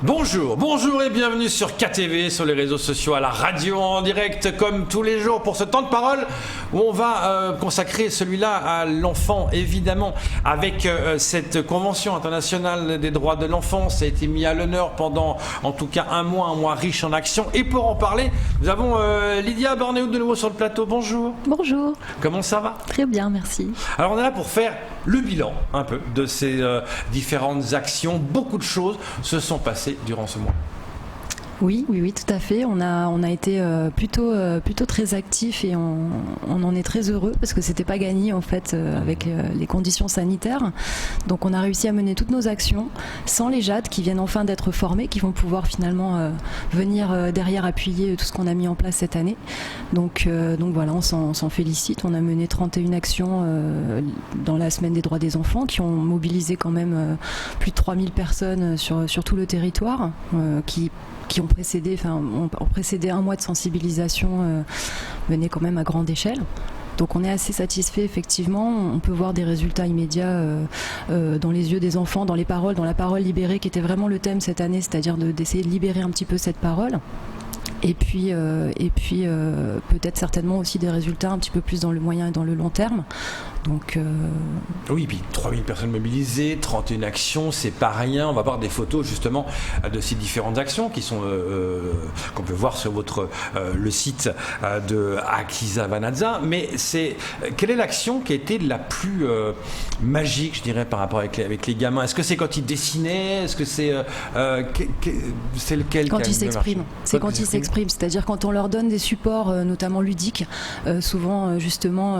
Bonjour et bienvenue sur KTV, sur les réseaux sociaux, à la radio, en direct, comme tous les jours, pour ce temps de parole où on va consacrer celui-là à l'enfant, évidemment, avec cette Convention internationale des droits de l'enfant. Ça a été mis à l'honneur pendant, en tout cas, un mois riche en actions. Et pour en parler, nous avons Lydia Bornéo de nouveau sur le plateau. Bonjour. Bonjour. Comment ça va ? Très bien, merci. Alors, on est là pour faire le bilan, un peu, de ces différentes actions. Beaucoup de choses se sont passées durant ce mois. Oui, tout à fait. On a été plutôt très actifs et on en est très heureux parce que c'était pas gagné en fait avec les conditions sanitaires. Donc on a réussi à mener toutes nos actions sans les JAD qui viennent enfin d'être formés, qui vont pouvoir finalement venir derrière appuyer tout ce qu'on a mis en place cette année. Donc voilà, on s'en félicite. On a mené 31 actions dans la semaine des droits des enfants qui ont mobilisé quand même plus de 3000 personnes sur tout le territoire qui ont précédé un mois de sensibilisation menée quand même à grande échelle. Donc on est assez satisfait effectivement, on peut voir des résultats immédiats dans les yeux des enfants, dans la parole libérée qui était vraiment le thème cette année, c'est-à-dire d'essayer de libérer un petit peu cette parole. Et puis peut-être certainement aussi des résultats un petit peu plus dans le moyen et dans le long terme. Donc oui, puis 3000 personnes mobilisées, 31 actions, c'est pas rien. On va voir des photos justement de ces différentes actions qui sont qu'on peut voir sur le site de Akiza Vanadza. Mais quelle est l'action qui a été la plus magique, je dirais, par rapport avec les gamins ? Est-ce que c'est quand ils dessinaient ? Est-ce que c'est lequel quand ils s'expriment. C'est quand ils s'expriment, c'est-à-dire quand on leur donne des supports, notamment ludiques, souvent justement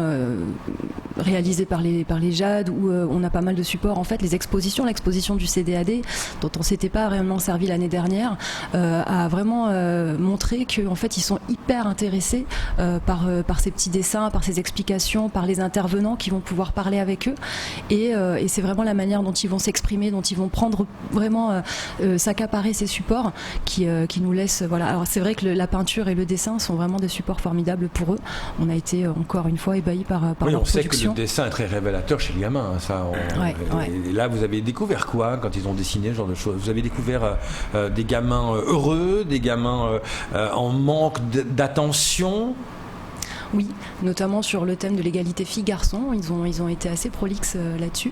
réalisés par les JAD, où on a pas mal de supports. En fait, l'exposition du CDAD, dont on s'était pas réellement servi l'année dernière, a vraiment montré qu'en fait ils sont hyper intéressés par ces petits dessins, par ces explications, par les intervenants qui vont pouvoir parler avec eux. Et c'est vraiment la manière dont ils vont s'exprimer, dont ils vont prendre vraiment s'accaparer ces supports qui nous laissent. Voilà. Alors c'est vrai que la peinture et le dessin sont vraiment des supports formidables pour eux. On a été encore une fois ébahis par leur production. On sait que le dessin est très révélateur chez les gamins. Et là, vous avez découvert quoi quand ils ont dessiné ce genre de choses ? Vous avez découvert des gamins heureux, des gamins en manque d'attention ? Oui, notamment sur le thème de l'égalité filles-garçons, ils ont été assez prolixes là-dessus.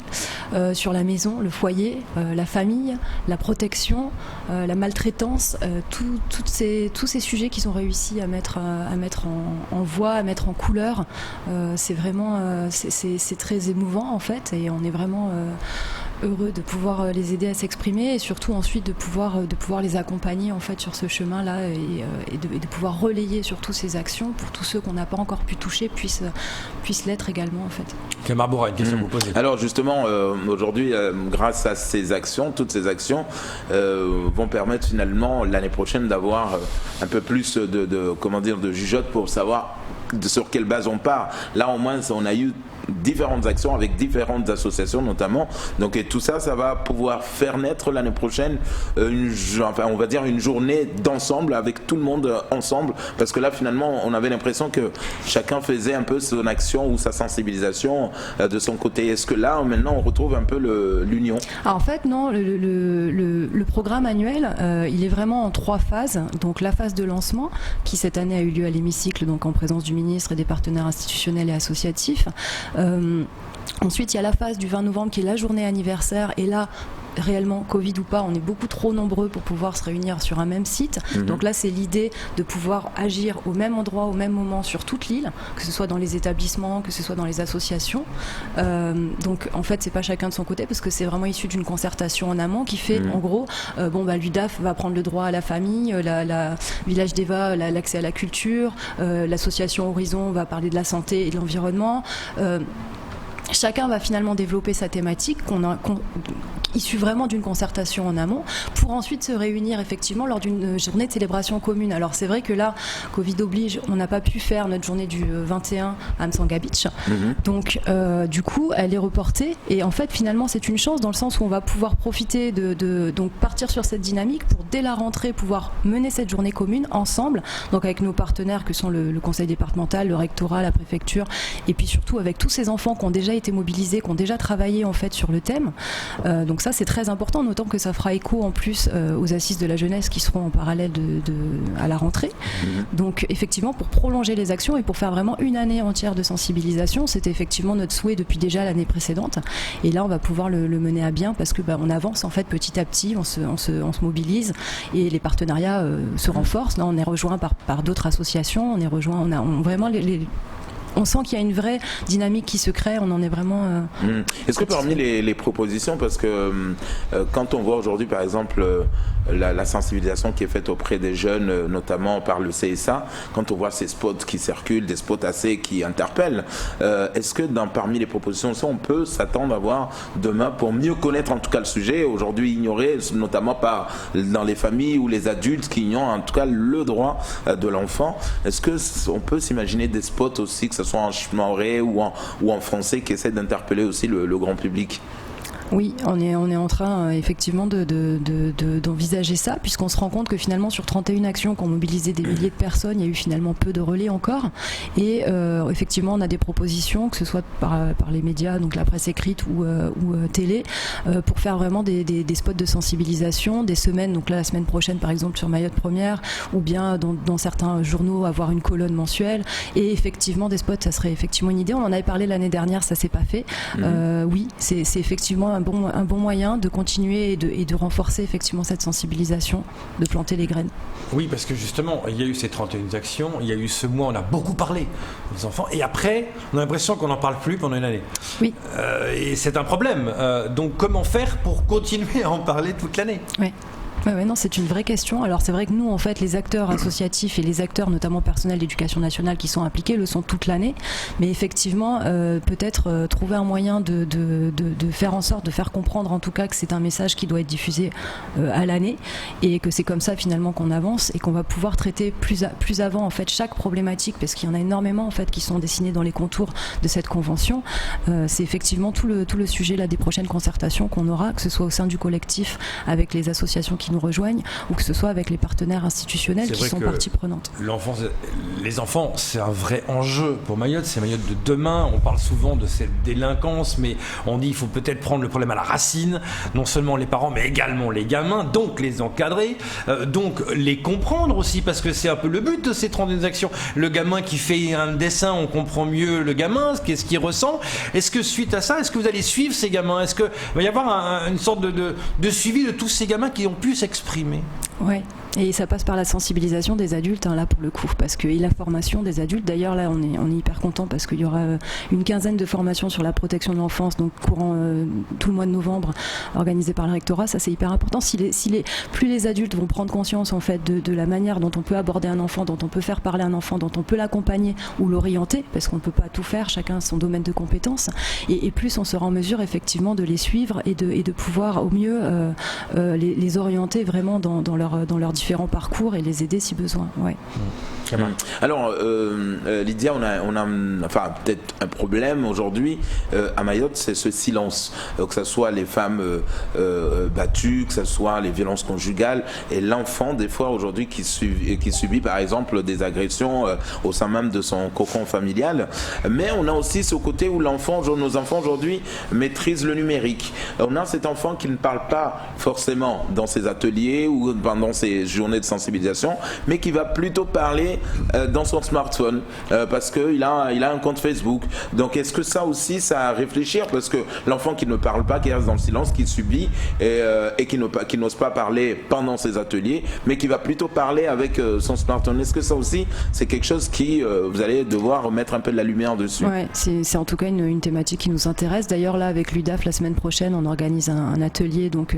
Sur la maison, le foyer, la famille, la protection, la maltraitance, tous ces sujets qu'ils ont réussi à mettre en voix, à mettre en couleur, c'est vraiment c'est très émouvant en fait, et on est vraiment heureux de pouvoir les aider à s'exprimer et surtout ensuite de pouvoir les accompagner en fait sur ce chemin-là et de pouvoir relayer surtout ces actions pour tous ceux qu'on n'a pas encore pu toucher puissent l'être également en fait. Clément Bora, une question à vous poser. Alors justement, aujourd'hui, grâce à toutes ces actions vont permettre finalement l'année prochaine d'avoir un peu plus de jugeote pour savoir sur quelle base on part. Là au moins on a eu différentes actions avec différentes associations notamment, donc et tout ça va pouvoir faire naître l'année prochaine on va dire une journée d'ensemble avec tout le monde ensemble, parce que là finalement on avait l'impression que chacun faisait un peu son action ou sa sensibilisation de son côté. Est-ce que là maintenant on retrouve un peu l'union ? Alors en fait non, le programme annuel il est vraiment en 3 phases. Donc la phase de lancement qui cette année a eu lieu à l'hémicycle, donc en présence du ministre et des partenaires institutionnels et associatifs. Ensuite, il y a la phase du 20 novembre qui est la journée anniversaire, et là, réellement, Covid ou pas, on est beaucoup trop nombreux pour pouvoir se réunir sur un même site. Donc là, c'est l'idée de pouvoir agir au même endroit, au même moment sur toute l'île, que ce soit dans les établissements, que ce soit dans les associations. Donc en fait, c'est pas chacun de son côté, parce que c'est vraiment issu d'une concertation en amont qui fait, en gros, l'UDAF va prendre le droit à la famille, la Village d'Eva, l'accès à la culture, l'association Horizon va parler de la santé et de l'environnement. Chacun va finalement développer sa thématique issue vraiment d'une concertation en amont, pour ensuite se réunir effectivement lors d'une journée de célébration commune. Alors c'est vrai que là, Covid oblige, on n'a pas pu faire notre journée du 21 à Msanga Beach. Donc du coup, elle est reportée, et en fait finalement c'est une chance dans le sens où on va pouvoir profiter donc partir sur cette dynamique pour dès la rentrée pouvoir mener cette journée commune ensemble, donc avec nos partenaires que sont le conseil départemental, le rectorat, la préfecture, et puis surtout avec tous ces enfants qui ont déjà été mobilisés, qui ont déjà travaillé en fait sur le thème. Donc ça c'est très important, d'autant que ça fera écho en plus aux assises de la jeunesse qui seront en parallèle à la rentrée. Donc effectivement, pour prolonger les actions et pour faire vraiment une année entière de sensibilisation, c'était effectivement notre souhait depuis déjà l'année précédente. Et là, on va pouvoir le mener à bien parce que on avance en fait petit à petit, on se mobilise et les partenariats se renforcent. Là, on est rejoint par d'autres associations, on sent qu'il y a une vraie dynamique qui se crée, on en est vraiment... Est-ce que parmi les propositions, parce que quand on voit aujourd'hui par exemple la sensibilisation qui est faite auprès des jeunes, notamment par le CSA, quand on voit ces spots qui circulent, des spots assez qui interpellent, est-ce que parmi les propositions, on peut s'attendre à voir demain, pour mieux connaître en tout cas le sujet, aujourd'hui ignoré, notamment dans les familles ou les adultes qui ignorent en tout cas le droit de l'enfant, est-ce qu'on peut s'imaginer des spots aussi, que ce soit en maoré ou en français, qui essaient d'interpeller aussi le grand public? Oui, on est en train effectivement d'envisager ça, puisqu'on se rend compte que finalement sur 31 actions qui ont mobilisé des milliers de personnes, il y a eu finalement peu de relais encore. Et effectivement, on a des propositions, que ce soit par les médias, donc la presse écrite ou télé, pour faire vraiment des spots de sensibilisation, des semaines, donc là la semaine prochaine par exemple sur Mayotte Première, ou bien dans certains journaux avoir une colonne mensuelle. Et effectivement, des spots, ça serait effectivement une idée. On en avait parlé l'année dernière, ça s'est pas fait. Oui, c'est effectivement un bon moyen de continuer et de renforcer effectivement cette sensibilisation, de planter les graines. Oui, parce que justement, il y a eu ces 31 actions, il y a eu ce mois, on a beaucoup parlé des enfants, et après, on a l'impression qu'on n'en parle plus pendant une année. Oui. Et c'est un problème. Donc, comment faire pour continuer à en parler toute l'année ? Oui. Oui, non, c'est une vraie question. Alors c'est vrai que nous, en fait, les acteurs associatifs et les acteurs, notamment personnels d'éducation nationale, qui sont impliqués, le sont toute l'année. Mais effectivement, peut-être trouver un moyen de faire en sorte de faire comprendre, en tout cas, que c'est un message qui doit être diffusé à l'année et que c'est comme ça finalement qu'on avance et qu'on va pouvoir traiter plus avant en fait chaque problématique, parce qu'il y en a énormément en fait qui sont dessinés dans les contours de cette convention. C'est effectivement tout le sujet là des prochaines concertations qu'on aura, que ce soit au sein du collectif avec les associations qui nous rejoignent ou que ce soit avec les partenaires institutionnels qui sont partie prenante. Les enfants, c'est un vrai enjeu pour Mayotte, c'est Mayotte de demain. On parle souvent de cette délinquance, mais on dit qu'il faut peut-être prendre le problème à la racine, non seulement les parents, mais également les gamins, donc les encadrer, donc les comprendre aussi, parce que c'est un peu le but de ces 31 actions. Le gamin qui fait un dessin, on comprend mieux le gamin, qu'est-ce qu'il ressent. Est-ce que suite à ça, est-ce que vous allez suivre ces gamins ? Est-ce qu'il va y avoir une sorte de suivi de tous ces gamins qui ont pu s'exprimer ? Ouais. Et ça passe par la sensibilisation des adultes, là pour le coup, parce que et la formation des adultes. D'ailleurs là, on est hyper content parce qu'il y aura une quinzaine de formations sur la protection de l'enfance, donc courant tout le mois de novembre, organisées par le rectorat. Ça c'est hyper important. Plus les adultes vont prendre conscience en fait de la manière dont on peut aborder un enfant, dont on peut faire parler un enfant, dont on peut l'accompagner ou l'orienter, parce qu'on ne peut pas tout faire, chacun a son domaine de compétences. Et plus on sera en mesure effectivement de les suivre et de pouvoir au mieux les orienter vraiment dans leurs différents parcours et les aider si besoin. Ouais. Alors, Lydia, on a enfin, peut-être un problème aujourd'hui à Mayotte, c'est ce silence, que ce soit les femmes battues, que ce soit les violences conjugales, et l'enfant, des fois, aujourd'hui, qui subit, par exemple, des agressions au sein même de son cocon familial. Mais on a aussi ce côté où nos enfants, aujourd'hui, maîtrisent le numérique. On a cet enfant qui ne parle pas forcément dans ses ateliers ou pendant ses journées de sensibilisation, mais qui va plutôt parler dans son smartphone parce qu'il a un compte Facebook. Donc est-ce que ça aussi, ça à réfléchir, parce que l'enfant qui ne parle pas, qui reste dans le silence, qui subit et qui n'ose pas parler pendant ses ateliers, mais qui va plutôt parler avec son smartphone, est-ce que ça aussi c'est quelque chose qui vous allez devoir mettre un peu de la lumière dessus? Ouais, c'est en tout cas une thématique qui nous intéresse. D'ailleurs là avec l'UDAF la semaine prochaine on organise un atelier donc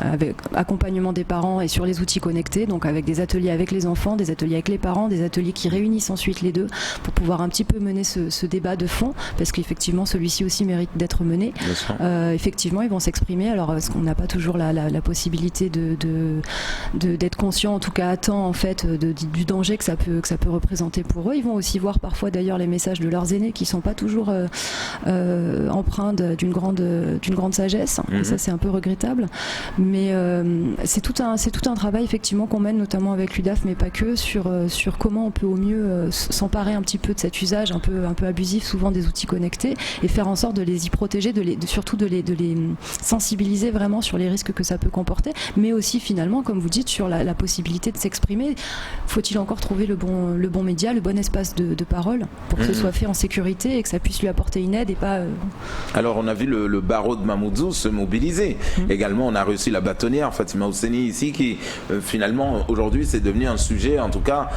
avec accompagnement des parents et sur les outils connectés, donc avec des ateliers avec les enfants, des ateliers avec les parents, des ateliers qui réunissent ensuite les deux pour pouvoir un petit peu mener ce débat de fond, parce qu'effectivement celui-ci aussi mérite d'être mené. Effectivement ils vont s'exprimer, alors parce qu'on n'a pas toujours la possibilité d'être conscient en tout cas à temps en fait du danger que ça peut représenter pour eux. Ils vont aussi voir parfois d'ailleurs les messages de leurs aînés qui sont pas toujours empreints d'une grande sagesse, et ça c'est un peu regrettable, mais c'est tout un travail effectivement qu'on mène notamment avec l'UDAF, mais pas que, sur comment on peut au mieux s'emparer un petit peu de cet usage un peu abusif souvent des outils connectés et faire en sorte de les y protéger, surtout de les sensibiliser vraiment sur les risques que ça peut comporter, mais aussi finalement, comme vous dites, sur la possibilité de s'exprimer. Faut-il encore trouver le bon média, le bon espace de parole pour que ce soit fait en sécurité et que ça puisse lui apporter une aide et pas... Alors on a vu le barreau de Mamoudzou se mobiliser. Également on a reçu la bâtonnière Fatima Ousseni ici qui finalement aujourd'hui c'est devenu un sujet en tout cas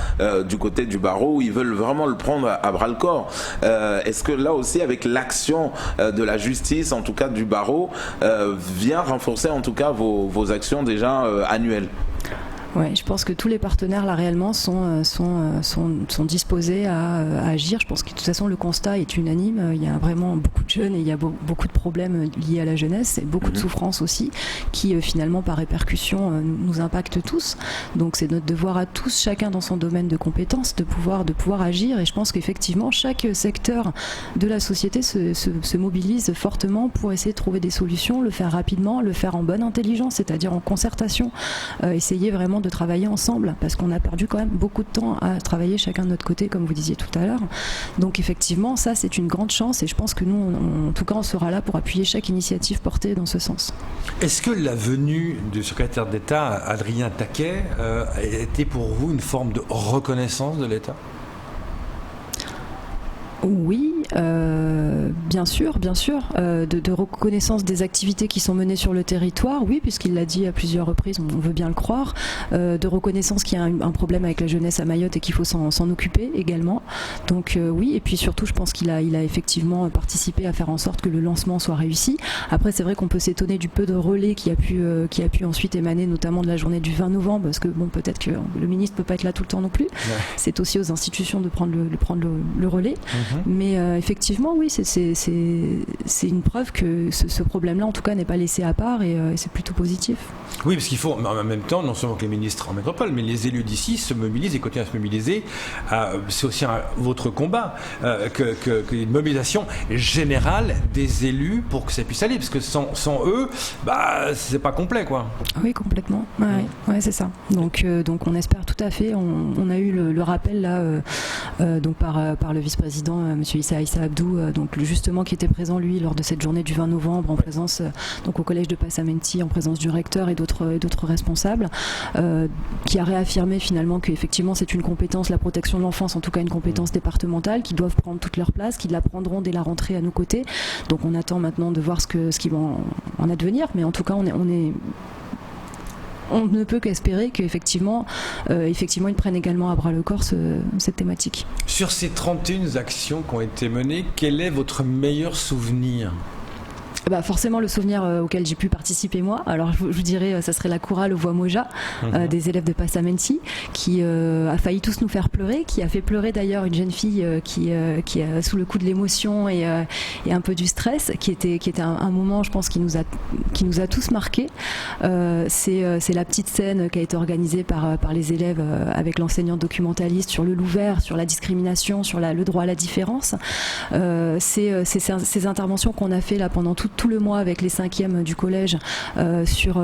du côté du barreau où ils veulent vraiment le prendre à bras le corps. Est-ce que là aussi avec l'action de la justice en tout cas du barreau vient renforcer en tout cas vos actions déjà annuelles? Ouais, je pense que tous les partenaires là réellement sont disposés à agir. Je pense que de toute façon le constat est unanime. Il y a vraiment beaucoup de jeunes et il y a beaucoup de problèmes liés à la jeunesse et beaucoup de souffrances aussi qui finalement par répercussion nous impactent tous. Donc c'est notre devoir à tous, chacun dans son domaine de compétences, de pouvoir agir. Et je pense qu'effectivement chaque secteur de la société se mobilise fortement pour essayer de trouver des solutions, le faire rapidement, le faire en bonne intelligence, c'est-à-dire en concertation, essayer vraiment de travailler ensemble parce qu'on a perdu quand même beaucoup de temps à travailler chacun de notre côté comme vous disiez tout à l'heure. Donc effectivement ça c'est une grande chance et je pense que nous en tout cas on sera là pour appuyer chaque initiative portée dans ce sens. Est-ce que la venue du secrétaire d'État Adrien Taquet a été pour vous une forme de reconnaissance de l'État ? Oui, bien sûr, de reconnaissance des activités qui sont menées sur le territoire, oui, puisqu'il l'a dit à plusieurs reprises, on veut bien le croire, de reconnaissance qu'il y a un problème avec la jeunesse à Mayotte et qu'il faut s'en occuper également. Donc oui, et puis surtout, je pense qu'il a effectivement participé à faire en sorte que le lancement soit réussi. Après, c'est vrai qu'on peut s'étonner du peu de relais qui a pu ensuite émaner, notamment de la journée du 20 novembre, parce que bon, peut-être que le ministre peut pas être là tout le temps non plus. Ouais. C'est aussi aux institutions de prendre le relais. Mais effectivement, oui, c'est une preuve que ce problème-là, en tout cas, n'est pas laissé à part et c'est plutôt positif. Oui, parce qu'il faut, en même temps, non seulement que les ministres en métropole, mais les élus d'ici se mobilisent et continuent à se mobiliser. C'est aussi votre combat, qu'une mobilisation générale des élus pour que ça puisse aller, parce que sans eux, c'est pas complet, quoi. Oui, complètement. Ouais, c'est ça. Donc on espère tout à fait. On a eu le rappel là, donc par le vice-président. Monsieur Issa Abdou, donc justement qui était présent lui lors de cette journée du 20 novembre en présence donc au collège de Passamenti, en présence du recteur et d'autres responsables, qui a réaffirmé finalement qu'effectivement c'est une compétence, la protection de l'enfance, en tout cas une compétence départementale, qui doivent prendre toute leur place, qui la prendront dès la rentrée à nos côtés. Donc on attend maintenant de voir ce qui va en advenir, mais en tout cas on ne peut qu'espérer qu'effectivement ils prennent également à bras le corps cette thématique. Sur ces 31 actions qui ont été menées, quel est votre meilleur souvenir ? Forcément le souvenir auquel j'ai pu participer moi. Alors je vous dirais ça serait la chorale Voix Moja des élèves de Passamenti qui a failli tous nous faire pleurer, qui a fait pleurer d'ailleurs une jeune fille qui a sous le coup de l'émotion et un peu du stress, qui était un moment je pense qui nous a tous marqués. C'est la petite scène qui a été organisée par les élèves avec l'enseignant documentaliste sur le loup vert, sur la discrimination, sur le droit à la différence. Ces interventions qu'on a fait là pendant tout le mois avec les 5e du collège sur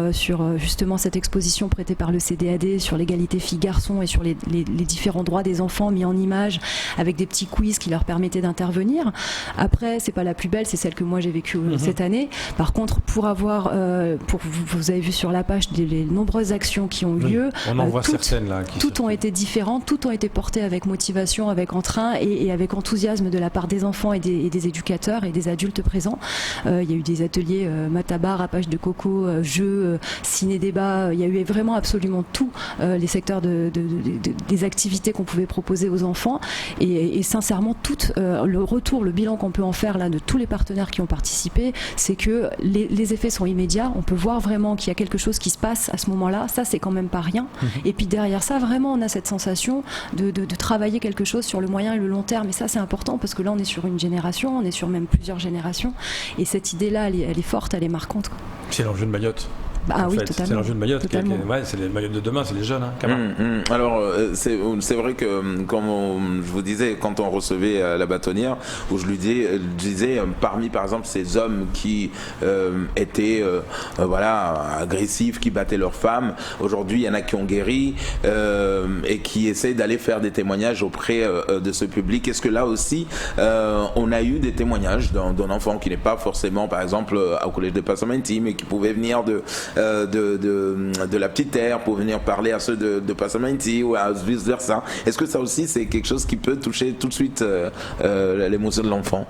justement cette exposition prêtée par le CDAD sur l'égalité filles-garçons et sur les différents droits des enfants mis en image avec des petits quiz qui leur permettaient d'intervenir. Après, c'est pas la plus belle, c'est celle que moi j'ai vécue cette année. Par contre, vous avez vu sur la page les nombreuses actions qui ont eu lieu. On en voit certaines là. Toutes ont été différentes, toutes ont été portées avec motivation, avec entrain et avec enthousiasme de la part des enfants et des éducateurs et des adultes présents. Il y a eu des ateliers matabar, rapage de coco, jeux, ciné-débat. Il y a eu vraiment absolument tous les secteurs des activités qu'on pouvait proposer aux enfants. Et sincèrement, le bilan qu'on peut en faire là de tous les partenaires qui ont participé, c'est que les effets sont immédiats. On peut voir vraiment qu'il y a quelque chose qui se passe à ce moment-là. Ça, c'est quand même pas rien. Et puis derrière ça, vraiment, on a cette sensation de travailler quelque chose sur le moyen et le long terme. Et ça, c'est important parce que là, on est sur une génération, on est sur même plusieurs générations. Et cette idée-là, elle est forte, elle est marquante. C'est l'enjeu de Mayotte. Ah oui, fait. totalement. C'est l'enjeu de Mayotte. Totalement. C'est les Mayotte de demain, c'est les jeunes. Alors, c'est vrai que, comme je vous disais, quand on recevait la bâtonnière, où je lui disais, parmi par exemple ces hommes qui étaient agressifs, qui battaient leurs femmes, aujourd'hui il y en a qui ont guéri et qui essaient d'aller faire des témoignages auprès de ce public. Est-ce que là aussi on a eu des témoignages d'un enfant qui n'est pas forcément par exemple au collège de Passamenti, mais qui pouvait venir de la petite terre pour venir parler à ceux de Passamenti ou à vice versa? Est-ce que ça aussi c'est quelque chose qui peut toucher tout de suite l'émotion de l'enfant?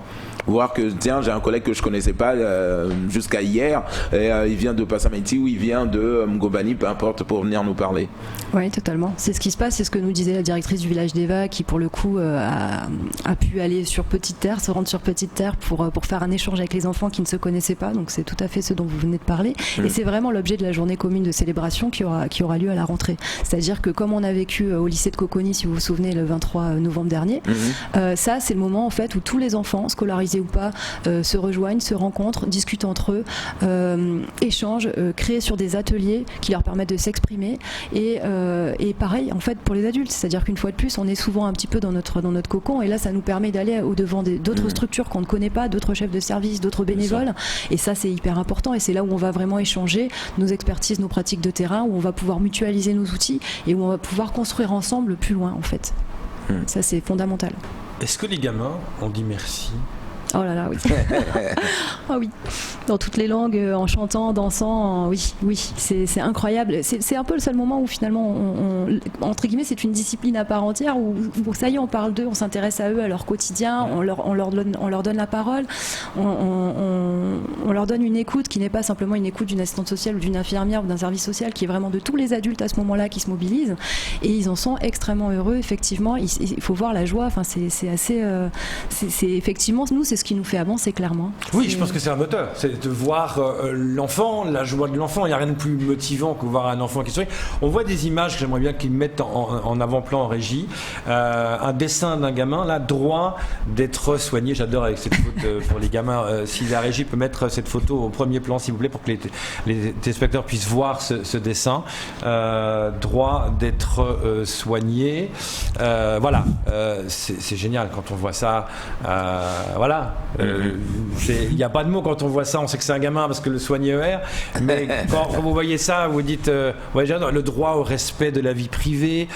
Voir que tiens, j'ai un collègue que je connaissais pas jusqu'à hier et il vient de Passamenti ou il vient de Mgobani, peu importe, pour venir nous parler. Oui, totalement. C'est ce qui se passe, c'est ce que nous disait la directrice du village d'Eva, qui pour le coup a pu aller sur Petite Terre, se rendre sur Petite Terre pour faire un échange avec les enfants qui ne se connaissaient pas. Donc c'est tout à fait ce dont vous venez de parler. Et c'est vraiment l'objet de la journée commune de célébration qui aura lieu à la rentrée. C'est-à-dire que comme on a vécu au lycée de Coconi, si vous vous souvenez, le 23 novembre dernier, ça c'est le moment en fait où tous les enfants, scolarisés ou pas, se rejoignent, se rencontrent, discutent entre eux, échangent, créent sur des ateliers qui leur permettent de s'exprimer et pareil en fait pour les adultes, c'est-à-dire qu'une fois de plus on est souvent un petit peu dans notre cocon et là ça nous permet d'aller au devant d'autres structures qu'on ne connaît pas, d'autres chefs de service, d'autres bénévoles et ça c'est hyper important et c'est là où on va vraiment échanger nos expertises, nos pratiques de terrain, où on va pouvoir mutualiser nos outils et où on va pouvoir construire ensemble plus loin en fait. Ça c'est fondamental. Est-ce que les gamins ont dit merci? Oh là là, oui. Ah oui, dans toutes les langues, en chantant, en dansant, oui, c'est incroyable. C'est un peu le seul moment où finalement, entre guillemets, c'est une discipline à part entière où ça y est, on parle d'eux, on s'intéresse à eux, à leur quotidien, on leur donne la parole, on leur donne une écoute qui n'est pas simplement une écoute d'une assistante sociale ou d'une infirmière ou d'un service social, qui est vraiment de tous les adultes à ce moment-là qui se mobilisent et ils en sont extrêmement heureux, effectivement. Il faut voir la joie, enfin, c'est assez... c'est effectivement, nous, c'est ce qui nous fait avancer clairement. Oui, je pense que c'est un moteur. C'est de voir l'enfant, la joie de l'enfant. Il n'y a rien de plus motivant que voir un enfant qui sourit. On voit des images que j'aimerais bien qu'ils mettent en avant-plan en régie. Un dessin d'un gamin, là, droit d'être soigné. J'adore avec cette photo pour les gamins. Si la régie peut mettre cette photo au premier plan, s'il vous plaît, pour que les téléspectateurs puissent voir ce dessin. Droit d'être soigné. Voilà. C'est génial quand on voit ça. Voilà. Il n'y a pas de mots quand on voit ça, on sait que c'est un gamin parce que le soigné ER, mais quand vous voyez ça, vous dites le droit au respect de la vie privée,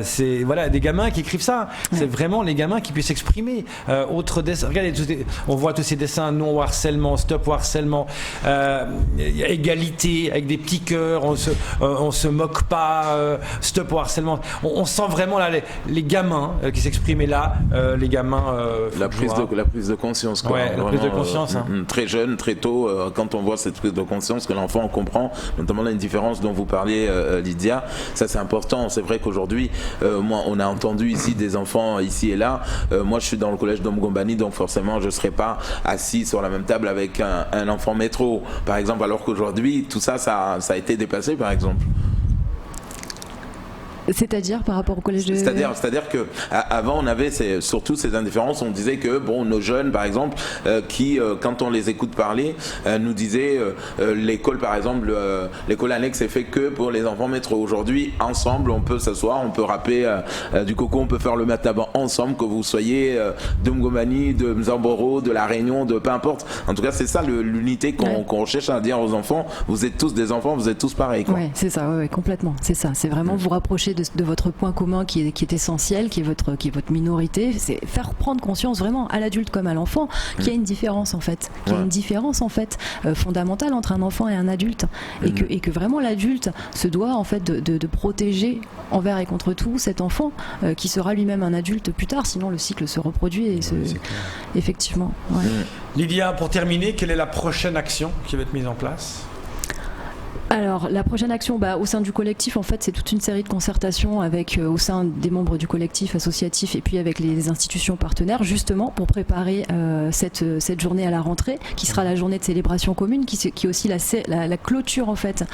c'est voilà, des gamins qui écrivent ça, c'est vraiment les gamins qui puissent s'exprimer. Autre dessin, regardez, on voit tous ces dessins, non au harcèlement, stop au harcèlement, égalité avec des petits cœurs, on se moque pas, stop au harcèlement. On sent vraiment là les gamins qui s'exprimaient là, les gamins. La prise de conscience. Quoi. Ouais, la prise de conscience. Très jeune, très tôt, quand on voit cette prise de conscience, que l'enfant comprend, notamment la différence dont vous parliez, Lydia, ça c'est important. C'est vrai qu'aujourd'hui, moi, on a entendu ici des enfants ici et là. Moi, je suis dans le collège d'Omgombani, donc forcément, je ne serai pas assis sur la même table avec un enfant métro, par exemple, alors qu'aujourd'hui, tout ça a été dépassé, par exemple. C'est-à-dire par rapport au collège de... C'est-à-dire que avant on avait surtout ces indifférences. On disait que nos jeunes par exemple qui quand on les écoute parler nous disaient l'école par exemple l'école annexe est fait que pour les enfants métro. Aujourd'hui ensemble on peut s'asseoir, on peut rapper du coco, on peut faire le mataba ensemble, que vous soyez de Mgomani, de Mzamboro, de La Réunion, de peu importe. En tout cas c'est ça l'unité qu'on cherche à dire aux enfants. Vous êtes tous des enfants, vous êtes tous pareils. Oui, c'est ça, complètement. C'est ça. C'est vraiment vous rapprocher de votre point commun qui est essentiel, qui est votre minorité. C'est faire prendre conscience vraiment à l'adulte comme à l'enfant qu'il y a une différence en fait, fondamentale entre un enfant et un adulte, et que vraiment l'adulte se doit en fait de protéger envers et contre tout cet enfant qui sera lui-même un adulte plus tard, sinon le cycle se reproduit et effectivement. Ouais. Lydia, pour terminer, quelle est la prochaine action qui va être mise en place ? Alors, la prochaine action, au sein du collectif, en fait, c'est toute une série de concertations avec, au sein des membres du collectif associatif et puis avec les institutions partenaires, justement pour préparer cette journée à la rentrée, qui sera la journée de célébration commune, qui est aussi la clôture, en fait,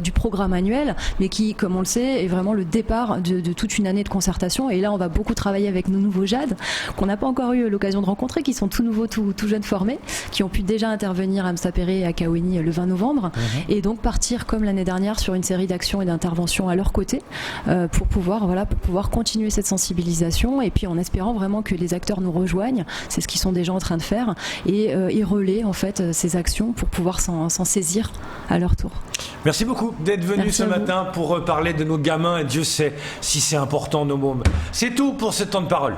du programme annuel, mais qui, comme on le sait, est vraiment le départ de toute une année de concertation. Et là, on va beaucoup travailler avec nos nouveaux JAD, qu'on n'a pas encore eu l'occasion de rencontrer, qui sont tout nouveaux, tout jeunes formés, qui ont pu déjà intervenir à Msapéré et à Kaweni le 20 novembre, et donc partir repartir comme l'année dernière sur une série d'actions et d'interventions à leur côté pour pouvoir continuer cette sensibilisation, et puis en espérant vraiment que les acteurs nous rejoignent, c'est ce qu'ils sont déjà en train de faire, et relaient en fait ces actions pour pouvoir s'en saisir à leur tour. Merci beaucoup d'être venu ce matin pour parler de nos gamins, et Dieu sait si c'est important, nos mômes. C'est tout pour ce temps de parole.